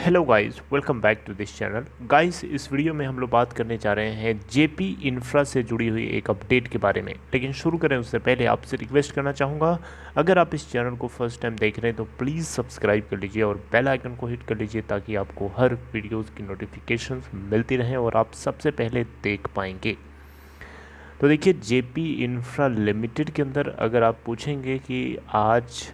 Hello guys, welcome back to this channel. Guys, इस video में हम लोग बात करने जा रहे हैं जेपी इंफ्रा से जुड़ी हुई एक अपडेट के बारे में। लेकिन शुरू करें उससे पहले आपसे रिक्वेस्ट करना चाहूँगा, अगर आप इस चैनल को फर्स्ट टाइम देख रहे हैं तो प्लीज़ सब्सक्राइब कर लीजिए और बेल आइकन को हिट कर लीजिए ताकि आपको हर वीडियोज़ की नोटिफिकेशंस मिलती रहें और आप सबसे पहले देख पाएंगे। तो देखिए, जेपी इंफ्रा लिमिटेड के अंदर अगर आप पूछेंगे कि आज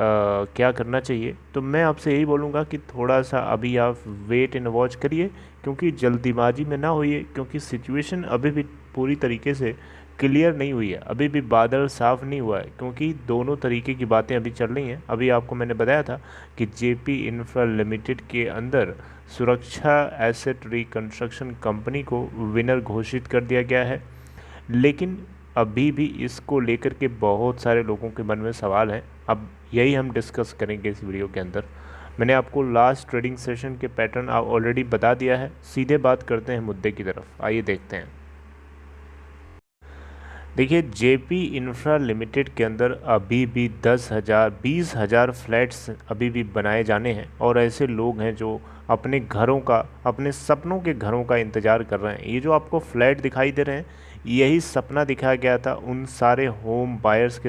क्या करना चाहिए, तो मैं आपसे यही बोलूँगा कि थोड़ा सा अभी आप वेट एंड वॉच करिए, क्योंकि जल्दीबाजी में ना होइए, क्योंकि सिचुएशन अभी भी पूरी तरीके से क्लियर नहीं हुई है। अभी भी बादल साफ़ नहीं हुआ है, क्योंकि दोनों तरीके की बातें अभी चल रही हैं। अभी आपको मैंने बताया था कि जेपी इंफ्रा लिमिटेड के अंदर सुरक्षा एसेट रिकंस्ट्रक्शन कंपनी को विनर घोषित कर दिया गया है, लेकिन अभी भी इसको लेकर के बहुत सारे लोगों के मन में सवाल हैं। अब यही हम डिस्कस करेंगे इस वीडियो के अंदर। मैंने आपको लास्ट ट्रेडिंग सेशन के पैटर्न ऑलरेडी बता दिया है। सीधे बात करते हैं मुद्दे की तरफ, आइए देखते हैं। देखिए, जेपी इंफ्रा लिमिटेड के अंदर अभी भी 20,000 फ्लैट्स अभी भी बनाए जाने हैं, और ऐसे लोग हैं जो अपने घरों का, अपने सपनों के घरों का इंतज़ार कर रहे हैं। ये जो आपको फ्लैट दिखाई दे रहे हैं, यही सपना दिखाया गया था उन सारे होम बायर्स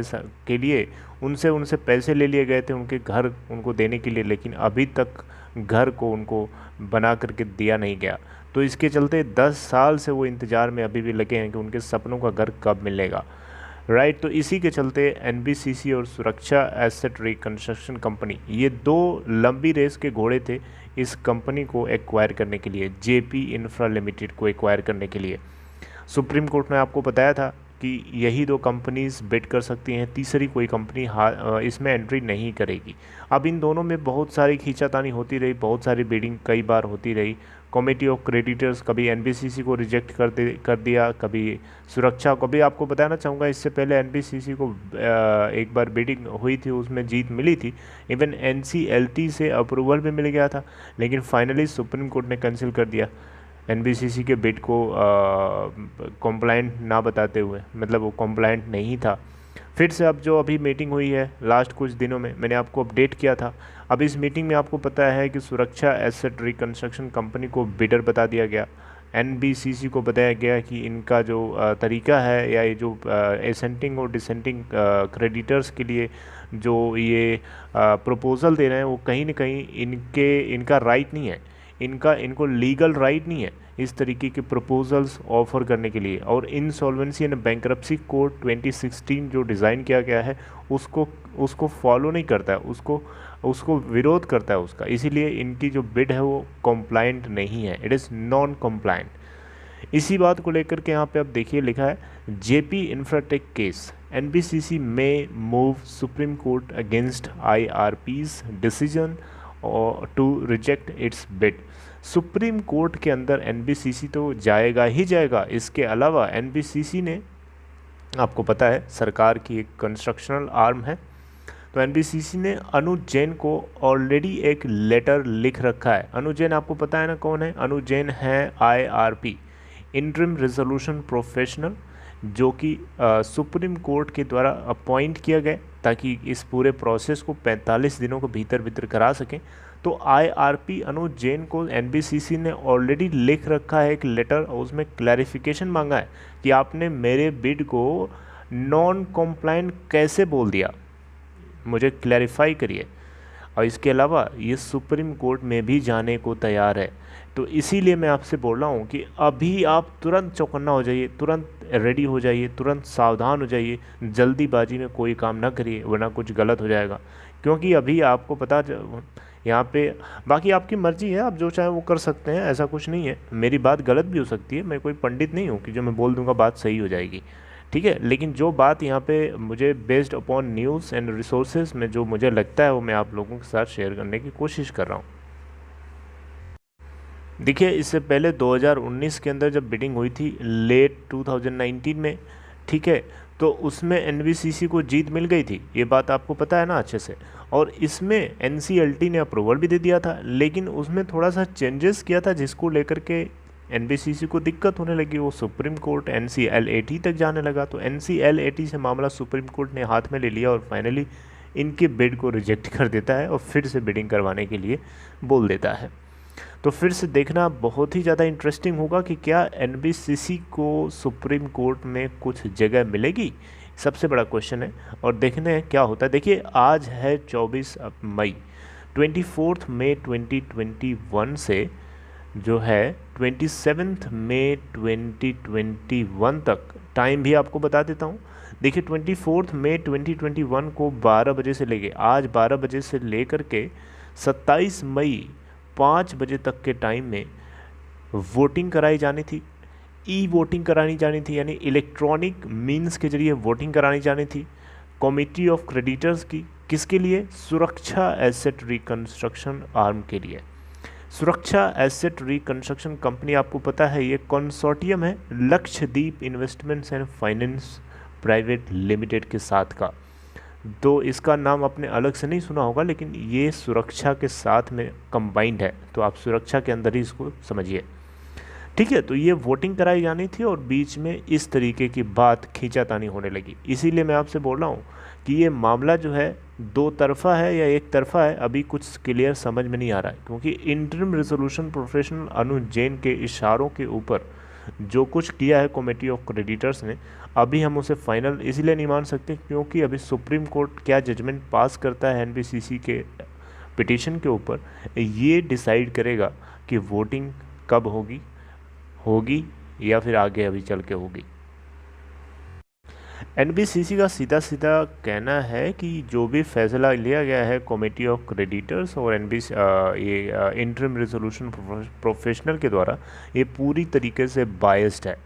के लिए। उनसे पैसे ले लिए गए थे उनके घर उनको देने के लिए, लेकिन अभी तक घर को उनको बना करके दिया नहीं गया। तो इसके चलते 10 साल से वो इंतज़ार में अभी भी लगे हैं कि उनके सपनों का घर कब मिलेगा। राइट, तो इसी के चलते एनबीसीसी और सुरक्षा एसेट रिकंस्ट्रक्शन कंपनी, ये दो लंबी रेस के घोड़े थे इस कंपनी को एक्वायर करने के लिए, जेपी इंफ्रा लिमिटेड को एक्वायर करने के लिए। सुप्रीम कोर्ट ने आपको बताया था कि यही दो कंपनीज बिड कर सकती हैं, तीसरी कोई कंपनी इसमें एंट्री नहीं करेगी। अब इन दोनों में बहुत सारी खींचातानी होती रही, बहुत सारी बिडिंग कई बार होती रही। कमेटी ऑफ क्रेडिटर्स कभी एनबीसीसी को रिजेक्ट कर दिया, कभी सुरक्षा को। भी आपको बताना चाहूँगा, इससे पहले एनबीसीसी को एक बार बिडिंग हुई थी, उसमें जीत मिली थी। इवन एनसीएलटी से अप्रूवल भी मिल गया था, लेकिन फाइनली सुप्रीम कोर्ट ने कैंसिल कर दिया एनबीसीसी के बिड को कॉम्प्लाइंट ना बताते हुए, मतलब वो कॉम्प्लाइंट नहीं था। फिर से अब जो अभी मीटिंग हुई है लास्ट कुछ दिनों में, मैंने आपको अपडेट किया था। अब इस मीटिंग में आपको पता है कि सुरक्षा एसेट रिकंस्ट्रक्शन कंपनी को बिडर बता दिया गया। एनबीसीसी को बताया गया कि इनका जो तरीका है, या ये जो एसेंटिंग और डिसेंटिंग क्रेडिटर्स के लिए जो ये प्रपोज़ल दे रहे हैं, वो कहीं ना कहीं इनका राइट नहीं है। इनको लीगल राइट नहीं है इस तरीके के प्रपोजल्स ऑफर करने के लिए। और इंसॉल्वेंसी एंड बैंकरप्सी कोड 2016 जो डिज़ाइन किया गया है, उसको फॉलो नहीं करता है, उसको विरोध करता है उसका। इसीलिए इनकी जो बिड है वो कॉम्प्लाइंट नहीं है, इट इज़ नॉन कॉम्प्लाइंट। इसी बात को लेकर के यहाँ पे अब देखिए, लिखा है जेपी इंफ्राटेक केस, एनबीसीसी में move Supreme Court against IRP's decision और to reject its bid. Supreme Court के अंदर एनबीसीसी तो जाएगा ही जाएगा। इसके अलावा एनबीसीसी ने, आपको पता है, सरकार की एक कंस्ट्रक्शनल आर्म है, तो एनबीसीसी ने अनुज जैन को ऑलरेडी एक लेटर लिख रखा है। अनुज जैन आपको पता है ना कौन है? अनुज जैन है आईआरपी, इंटरिम रेजोल्यूशन प्रोफेशनल, जो कि सुप्रीम कोर्ट के द्वारा अपॉइंट किया गया ताकि इस पूरे प्रोसेस को 45 दिनों के भीतर करा सकें। तो आईआरपी अनुज जैन को एनबीसीसी ने ऑलरेडी लिख रखा है एक लेटर, और उसमें क्लैरिफिकेशन मांगा है कि आपने मेरे बिड को नॉन कॉम्प्लाइंट कैसे बोल दिया, मुझे क्लैरिफाई करिए। और इसके अलावा ये सुप्रीम कोर्ट में भी जाने को तैयार है। तो इसीलिए मैं आपसे बोल रहा हूँ कि अभी आप तुरंत चौकन्ना हो जाइए, तुरंत रेडी हो जाइए, तुरंत सावधान हो जाइए। जल्दीबाजी में कोई काम ना करिए, वरना कुछ गलत हो जाएगा। क्योंकि अभी आपको पता, यहाँ पे बाकी आपकी मर्ज़ी है, आप जो चाहे वो कर सकते हैं, ऐसा कुछ नहीं है। मेरी बात गलत भी हो सकती है, मैं कोई पंडित नहीं हूँ कि जो मैं बोल दूँगा बात सही हो जाएगी, ठीक है। लेकिन जो बात यहाँ पे मुझे based upon news and resources में जो मुझे लगता है, वो मैं आप लोगों के साथ शेयर करने की कोशिश कर रहा हूँ। देखिए, इससे पहले 2019 के अंदर जब बिडिंग हुई थी, लेट 2019 में, ठीक है, तो उसमें एनबीसीसी को जीत मिल गई थी, ये बात आपको पता है ना अच्छे से। और इसमें एनसीएलटी ने अप्रूवल भी दे दिया था, लेकिन उसमें थोड़ा सा चेंजेस किया था, जिसको लेकर के एनबीसीसी को दिक्कत होने लगी। वो सुप्रीम कोर्ट एनसीएलएटी तक जाने लगा। तो एनसीएलएटी से मामला सुप्रीम कोर्ट ने हाथ में ले लिया और फाइनली इनके बिड को रिजेक्ट कर देता है और फिर से बिडिंग करवाने के लिए बोल देता है। तो फिर से देखना बहुत ही ज़्यादा इंटरेस्टिंग होगा कि क्या एनबीसीसी को सुप्रीम कोर्ट में कुछ जगह मिलेगी, सबसे बड़ा क्वेश्चन है। और देखने हैं क्या होता है। देखिए आज है 24 मई, 24 मई 2021 से जो है 27 मई 2021 तक, टाइम भी आपको बता देता हूँ। देखिए 24 मई 2021 को 12 बजे से लेके आज 12 बजे से लेकर के 27 मई 5 बजे तक के टाइम में वोटिंग कराई जानी थी, ई वोटिंग करानी जानी थी, यानी इलेक्ट्रॉनिक मीन्स के जरिए वोटिंग करानी जानी थी कमेटी ऑफ क्रेडिटर्स की। किसके लिए? सुरक्षा एसेट रिकंस्ट्रक्शन आर्म के लिए। सुरक्षा एसेट रिकंस्ट्रक्शन कंपनी आपको पता है ये कंसोर्टियम है Lakshadweep investments and finance private limited के साथ का। तो इसका नाम आपने अलग से नहीं सुना होगा, लेकिन ये सुरक्षा के साथ में कंबाइंड है, तो आप सुरक्षा के अंदर ही इसको समझिए, ठीक है। तो ये वोटिंग कराई जानी थी और बीच में इस तरीके की बात खींचातानी होने लगी। इसीलिए मैं आपसे बोल रहा हूँ कि ये मामला जो है दो तरफा है या एक तरफा है, अभी कुछ क्लियर समझ में नहीं आ रहा है, क्योंकि इंटरिम रेजोल्यूशन प्रोफेशनल अनुज जैन के इशारों के ऊपर जो कुछ किया है कमेटी ऑफ क्रेडिटर्स ने, अभी हम उसे फाइनल इसलिए नहीं मान सकते क्योंकि अभी सुप्रीम कोर्ट क्या जजमेंट पास करता है एनबीसीसी के पिटीशन के ऊपर, ये डिसाइड करेगा कि वोटिंग कब होगी या फिर आगे अभी चल के होगी। एनबीसीसी का सीधा सीधा कहना है कि जो भी फैसला लिया गया है कमेटी ऑफ क्रेडिटर्स और ये इंटरिम रेजोल्यूशन प्रोफेशनल के द्वारा, ये पूरी तरीके से बायस्ड है,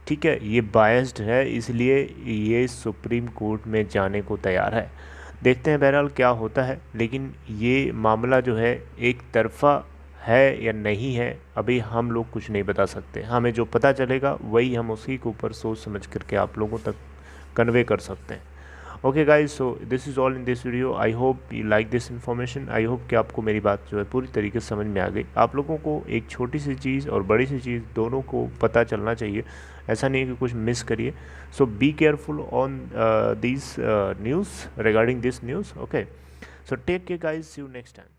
ठीक है। ये बायस्ड है, इसलिए ये सुप्रीम कोर्ट में जाने को तैयार है। देखते हैं बहरहाल क्या होता है, लेकिन ये मामला जो है एक तरफा है या नहीं है, अभी हम लोग कुछ नहीं बता सकते। हमें जो पता चलेगा वही हम उसी के ऊपर सोच समझ करके आप लोगों तक कन्वे कर सकते हैं। Okay guys, so this is all in this video. I hope you like this information. I hope कि आपको मेरी बात जो है पूरी तरीके से समझ में आ गई। आप लोगों को एक छोटी सी चीज़ और बड़ी सी चीज़ दोनों को पता चलना चाहिए, ऐसा नहीं है कि कुछ मिस करिए। So be careful on this news regarding this news. Okay, so take care guys, see you next time.